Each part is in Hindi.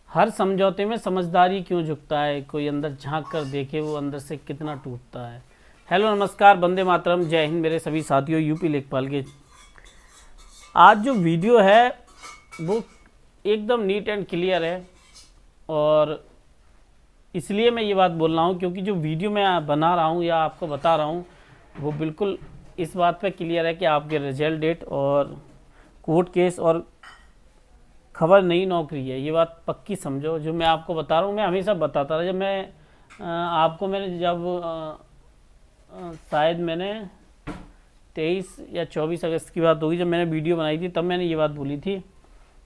हर समझौते में समझदारी क्यों झुकता है, कोई अंदर झांक कर देखे वो अंदर से कितना टूटता है। हेलो नमस्कार, वंदे मातरम, जय हिंद मेरे सभी साथियों यूपी लेखपाल के। आज जो वीडियो है वो एकदम नीट एंड क्लियर है और इसलिए मैं ये बात बोल रहा हूँ क्योंकि जो वीडियो मैं बना रहा हूँ या आपको बता रहा हूँ वो बिल्कुल इस बात पे क्लियर है कि आपके रिजल्ट डेट और कोर्ट केस और खबर नई नौकरी है, ये बात पक्की समझो। जो मैं आपको बता रहा हूँ मैं हमेशा बताता रहा। जब मैं मैंने जब शायद मैंने 23 या 24 अगस्त की बात होगी, जब मैंने वीडियो बनाई थी तब मैंने ये बात बोली थी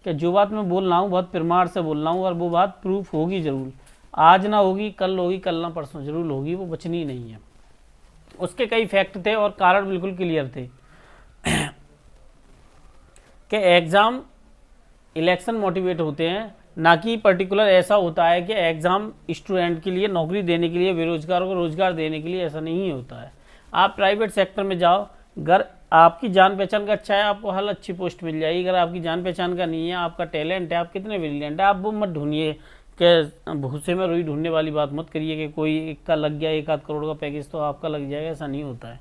कि जो बात मैं बोल रहा हूँ बहुत प्रमाण से बोल रहा हूँ और वो बात प्रूफ होगी ज़रूर। आज ना होगी, कल होगी, कल ना परसों ज़रूर होगी, वो बचनी नहीं है। उसके कई फैक्ट थे और कारण बिल्कुल क्लियर थे कि एग्ज़ाम इलेक्शन मोटिवेट होते हैं, ना कि पर्टिकुलर ऐसा होता है कि एग्ज़ाम स्टूडेंट के लिए, नौकरी देने के लिए, बेरोजगारों को रोज़गार देने के लिए, ऐसा नहीं होता है। आप प्राइवेट सेक्टर में जाओ, अगर आपकी जान पहचान का अच्छा है आपको हर अच्छी पोस्ट मिल जाएगी। अगर आपकी जान पहचान का नहीं है, आपका टैलेंट है, आप कितने ब्रिलियंट है, आप वो मत ढूंढिए कि भूसे में रुई ढूंढने वाली बात मत करिए कि कोई एक का लग गया 1 आध करोड़ का पैकेज तो आपका लग जाएगा, ऐसा नहीं होता है।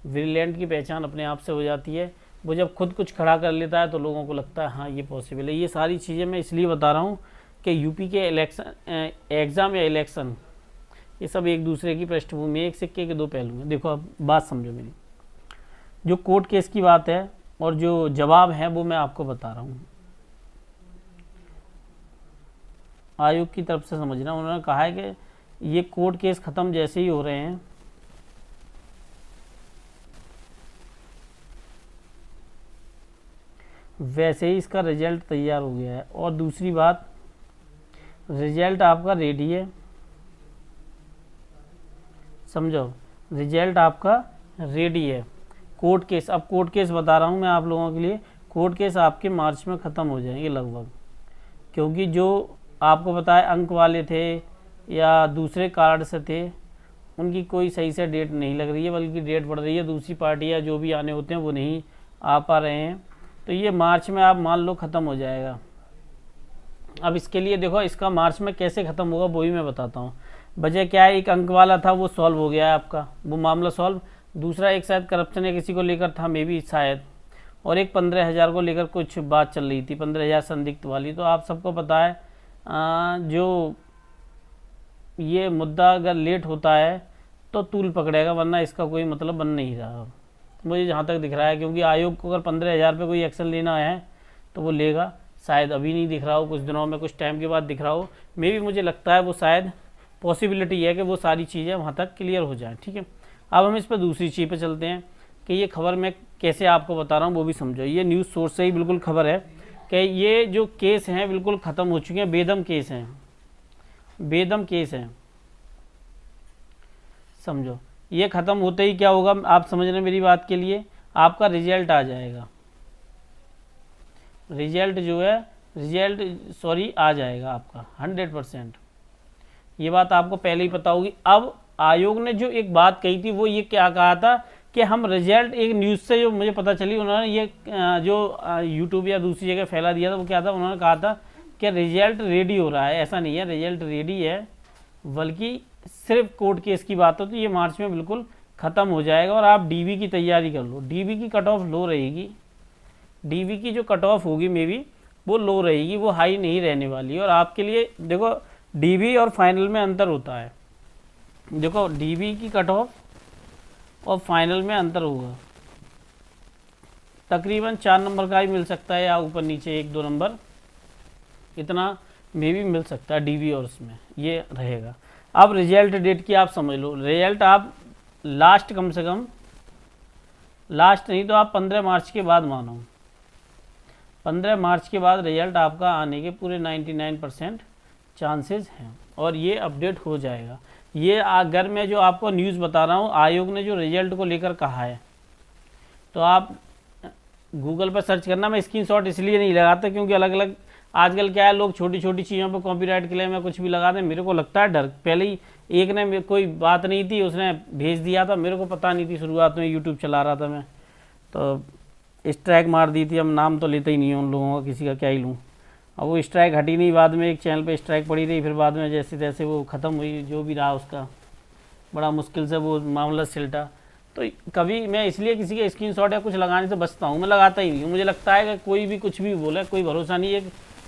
ब्रिलियंट की पहचान अपने आप से हो जाती है। वो जब खुद कुछ खड़ा कर लेता है तो लोगों को लगता है हाँ ये पॉसिबल है। ये सारी चीज़ें मैं इसलिए बता रहा हूँ कि यूपी के एग्ज़ाम या इलेक्शन ये सब एक दूसरे की पृष्ठभूमि, एक सिक्के के दो पहलू हैं। देखो अब बात समझो मेरी। जो कोर्ट केस की बात है और जो जवाब है वो मैं आपको बता रहा हूँ। आयोग की तरफ से समझना, उन्होंने कहा है कि ये कोर्ट केस ख़त्म जैसे ही हो रहे हैं वैसे ही इसका रिजल्ट तैयार हो गया है। और दूसरी बात, रिजल्ट आपका रेडी है, समझो, रिजल्ट आपका रेडी है। कोर्ट केस, अब कोर्ट केस बता रहा हूँ मैं आप लोगों के लिए। कोर्ट केस आपके मार्च में ख़त्म हो जाएंगे लगभग, क्योंकि जो आपको पता है अंक वाले थे या दूसरे कार्ड से थे उनकी कोई सही से डेट नहीं लग रही है, बल्कि डेट बढ़ रही है। दूसरी पार्टियाँ जो भी आने होते हैं वो नहीं आ पा रहे हैं, तो ये मार्च में आप मान लो ख़त्म हो जाएगा। अब इसके लिए देखो इसका मार्च में कैसे ख़त्म होगा वो भी मैं बताता हूँ। वजह क्या है, एक अंक वाला था वो सॉल्व हो गया है आपका, वो मामला सॉल्व। दूसरा एक शायद करप्शन या किसी को लेकर था, मे भी शायद, और एक 15,000 को लेकर कुछ बात चल रही थी, 15,000 संदिग्ध वाली। तो आप सबको पता है जो ये मुद्दा अगर लेट होता है तो तूल पकड़ेगा, वरना इसका कोई मतलब बन नहीं रहा मुझे जहाँ तक दिख रहा है। क्योंकि आयोग को अगर 15,000 पे कोई एक्शन लेना है तो वो लेगा। शायद अभी नहीं दिख रहा हो, कुछ दिनों में, कुछ टाइम के बाद दिख रहा हो। मे भी मुझे लगता है वो शायद पॉसिबिलिटी है कि वो सारी चीज़ें वहाँ तक क्लियर हो जाएँ। ठीक है, अब हम इस पर दूसरी चीज़ पे चलते हैं कि ये खबर मैं कैसे आपको बता रहा हूँ वो भी समझो। ये न्यूज़ सोर्स से ही बिल्कुल खबर है कि ये जो केस हैं बिल्कुल ख़त्म हो चुके हैं, बेदम केस हैं, बेदम केस हैं, समझो। ये ख़त्म होते ही क्या होगा आप समझ रहे हैं मेरी बात के लिए, आपका रिजल्ट आ जाएगा। रिजल्ट जो है, आ जाएगा आपका 100%। ये बात आपको पहले ही पता होगी। अब आयोग ने जो एक बात कही थी वो ये क्या कहा था कि हम रिजल्ट, एक न्यूज़ से जो मुझे पता चली, उन्होंने ये जो यूट्यूब या दूसरी जगह फैला दिया था, वो क्या था, उन्होंने कहा था कि रिजल्ट रेडी हो रहा है। ऐसा नहीं है, रिजल्ट रेडी है, बल्कि सिर्फ कोर्ट केस की बात हो तो ये मार्च में बिल्कुल ख़त्म हो जाएगा। और आप डीबी की तैयारी कर लो। डीबी की कट ऑफ लो रहेगी, डीबी की जो कट ऑफ होगी मे बी वो लो रहेगी, वो हाई नहीं रहने वाली। और आपके लिए देखो डीबी और फाइनल में अंतर होता है। देखो डीबी की कट ऑफ और फाइनल में अंतर होगा, तकरीबन 4 नंबर का ही मिल सकता है, या ऊपर नीचे 1-2 नंबर इतना मे भी मिल सकता है डीबी और उसमें ये रहेगा। अब रिजल्ट डेट की आप समझ लो। रिजल्ट आप लास्ट, कम से कम लास्ट नहीं तो आप 15 मार्च के बाद मानो, 15 मार्च के बाद रिजल्ट आपका आने के पूरे 99% चांसेस हैं और ये अपडेट हो जाएगा। ये अगर मैं जो आपको न्यूज़ बता रहा हूँ, आयोग ने जो रिजल्ट को लेकर कहा है, तो आप गूगल पर सर्च करना। मैं स्क्रीनशॉट इसलिए नहीं लगाता क्योंकि अलग अलग आजकल क्या है, लोग छोटी छोटी चीज़ों पर कॉपीराइट क्लेम में कुछ भी लगा दें। मेरे को लगता है डर, पहले ही एक ने कोई बात नहीं थी उसने भेज दिया था, मेरे को पता नहीं थी, शुरुआत में यूट्यूब चला रहा था मैं, तो स्ट्राइक मार दी थी। अब नाम तो लेते ही नहीं हूँ उन लोगों का, किसी का क्या ही लूँ। अब वो स्ट्राइक हटी नहीं, बाद में एक चैनल पे स्ट्राइक पड़ी रही, फिर बाद में जैसे तैसे वो ख़त्म हुई, जो भी रहा उसका बड़ा मुश्किल से वो मामला सिलटा। तो कभी मैं इसलिए किसी के स्क्रीनशॉट या कुछ लगाने से बचता हूँ, मैं लगाता ही नहीं हूँ। मुझे लगता है कि कोई भी कुछ भी बोले, कोई भरोसा नहीं है।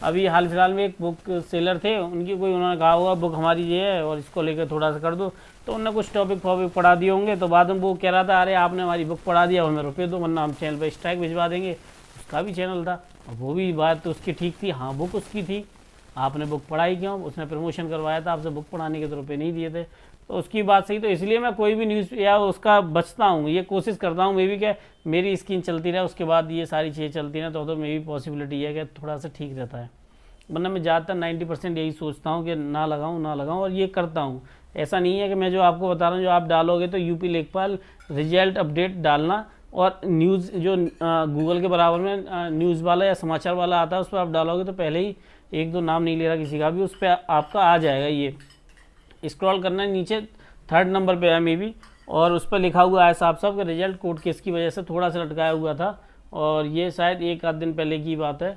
अभी हाल फिलहाल में एक बुक सेलर थे, उनकी कोई उन्होंने कहा हुआ बुक हमारी ये है और इसको लेकर थोड़ा सा कर दो, तो उन्होंने कुछ टॉपिक फॉपिक पढ़ा दिए होंगे, तो बाद में वो कह रहा था अरे आपने हमारी बुक पढ़ा दिया, हमें रुपये दो वरना हम चैनल पर स्ट्राइक भिजवा देंगे। उसका भी चैनल था और वो भी बात तो उसकी ठीक थी, हाँ बुक उसकी थी, आपने बुक पढ़ाई क्यों, उसने प्रमोशन करवाया था आपसे, बुक पढ़ाने के तो रुपये नहीं दिए थे, तो उसकी बात सही। तो इसलिए मैं कोई भी न्यूज़ या उसका बचता हूँ, ये कोशिश करता हूँ मे भी क्या मेरी स्क्रीन चलती रहे, उसके बाद ये सारी चीज़ें चलती रहें, तो मे भी पॉसिबिलिटी है कि थोड़ा सा ठीक रहता है। वरना मैं ज़्यादातर 90% यही सोचता हूँ कि ना लगाऊँ, और ये करता हूँ। ऐसा नहीं है कि मैं जो आपको बता रहा हूँ जो आप डालोगे तो यूपी लेखपाल रिजल्ट अपडेट डालना, और न्यूज़ जो गूगल के बराबर में न्यूज़ वाला या समाचार वाला आता है उस पर आप डालोगे तो पहले ही एक दो नाम नहीं ले रहा किसी का भी, उस पर आपका आ जाएगा। ये स्क्रॉल करना है नीचे 3rd नंबर पे है मे बी, और उस पर लिखा हुआ है साफ साफ कि रिजल्ट कोर्ट केस की वजह से थोड़ा सा लटकाया हुआ था, और ये शायद 1 आध दिन पहले की बात है।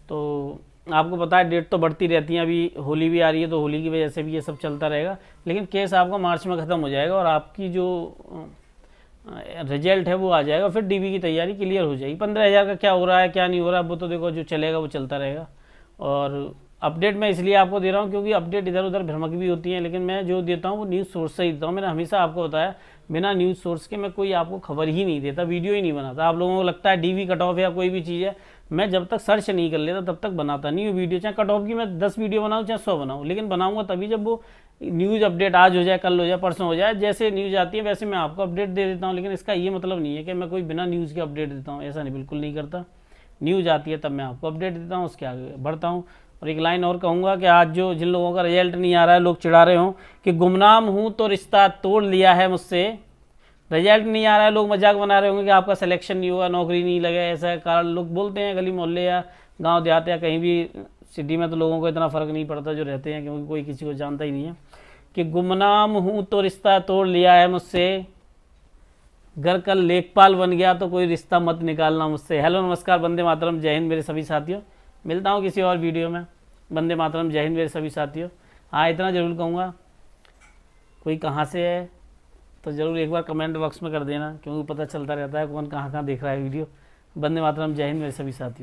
तो आपको पता है डेट तो बढ़ती रहती है, अभी होली भी आ रही है तो होली की वजह से भी ये सब चलता रहेगा, लेकिन केस आपका मार्च में ख़त्म हो जाएगा और आपकी जो रिजल्ट है वो आ जाएगा, फिर डीबी की तैयारी क्लियर हो जाएगी। 15,000 का क्या हो रहा है क्या नहीं हो रहा है वो तो देखो, जो चलेगा वो चलता रहेगा। और अपडेट मैं इसलिए आपको दे रहा हूँ क्योंकि अपडेट इधर उधर भ्रमक भी होती है, लेकिन मैं जो देता हूँ वो न्यूज़ सोर्स से ही देता हूँ। मैंने हमेशा आपको बताया बिना न्यूज़ सोर्स के मैं कोई आपको खबर ही नहीं देता, वीडियो ही नहीं बनाता। आप लोगों को लगता है डीवी कट ऑफ या कोई भी चीज़ है, मैं जब तक सर्च नहीं कर लेता तब तक बनाता नहीं हूँ वीडियो। चाहे कट ऑफ की मैं 10 वीडियो बनाऊँ चाहे 100 बनाऊँ, लेकिन बनाऊँगा तभी जब वो न्यूज़ अपडेट आज हो जाए, कल हो जाए, परसों हो जाए, जैसे न्यूज़ आती है वैसे मैं आपको अपडेट दे देता हूँ। लेकिन इसका ये मतलब नहीं है कि मैं कोई बिना न्यूज़ के अपडेट देता हूँ, ऐसा नहीं, बिल्कुल नहीं करता। न्यूज़ आती है तब मैं आपको अपडेट देता हूँ, उसके आगे बढ़ता हूँ। और एक लाइन और कहूँगा कि आज जो जिन लोगों का रिजल्ट नहीं आ रहा है, लोग चिढ़ा रहे हों कि गुमनाम हूँ तो रिश्ता तोड़ लिया है मुझसे, रिजल्ट नहीं आ रहा है, लोग मजाक बना रहे होंगे कि आपका सिलेक्शन नहीं हुआ, नौकरी नहीं लगे, ऐसा कारण लोग बोलते हैं गली मोहल्ले या गांव देहात या कहीं भी। सिटी में तो लोगों को इतना फ़र्क नहीं पड़ता जो रहते हैं, क्योंकि कोई किसी को जानता ही नहीं है, कि गुमनाम हूँ तो रिश्ता तोड़ लिया है मुझसे, घर कल लेखपाल बन गया तो कोई रिश्ता मत निकालना मुझसे। हेलो नमस्कार, वंदे मातरम, जय हिंद मेरे सभी साथियों। मिलता हूँ किसी और वीडियो में। वंदे मातरम, जय हिंद मेरे सभी साथियों। हाँ, इतना ज़रूर कहूँगा, कोई कहाँ से है तो ज़रूर एक बार कमेंट बॉक्स में कर देना, क्योंकि पता चलता रहता है कौन कहाँ कहाँ देख रहा है वीडियो। वंदे मातरम, जय हिंद मेरे सभी साथियों।